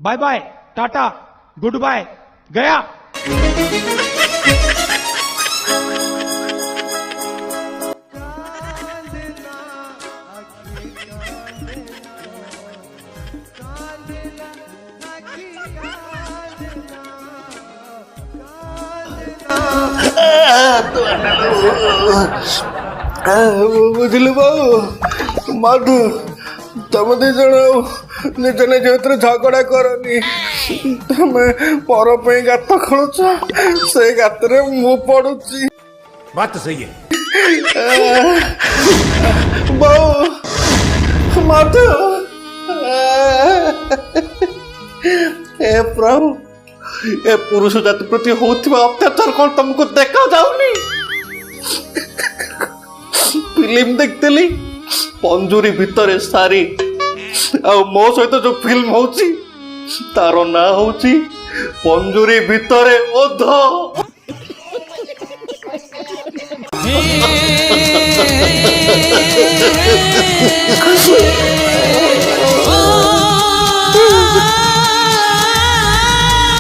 Bye bye, tata, goodbye, गया। ବୁଝିଲୁ ବୋଉ ମଧୁ ତମେ ଦି ଜଣ ନିଜ ନିଜ ଭିତରେ ଝଗଡ଼ା କରନି। ତମେ ପର ପାଇଁ ଗାତ ଖୋଳୁଛ, ସେଇ ଗାତରେ ମୁଁ ପଡୁଛି। बात तो सही है। ବୋଉ ମଧୁ ଏ ପ୍ରଭୁ, ଏ ପୁରୁଷ ଜାତି ପ୍ରତି ହଉଥିବା ଅତ୍ୟାଚାର କ'ଣ ତମକୁ ଦେଖା ଯାଉନି? ଫିଲ୍ମ ଦେଖିଥିଲି ପଞ୍ଜୁରୀ ଭିତରେ ସାରି, ଆଉ ମୋ ସହିତ ଯୋଉ ଫିଲ୍ମ ହଉଛି ତାର ନାଁ ହଉଛି ପଞ୍ଜୁରୀ ଭିତରେ ଓଧ।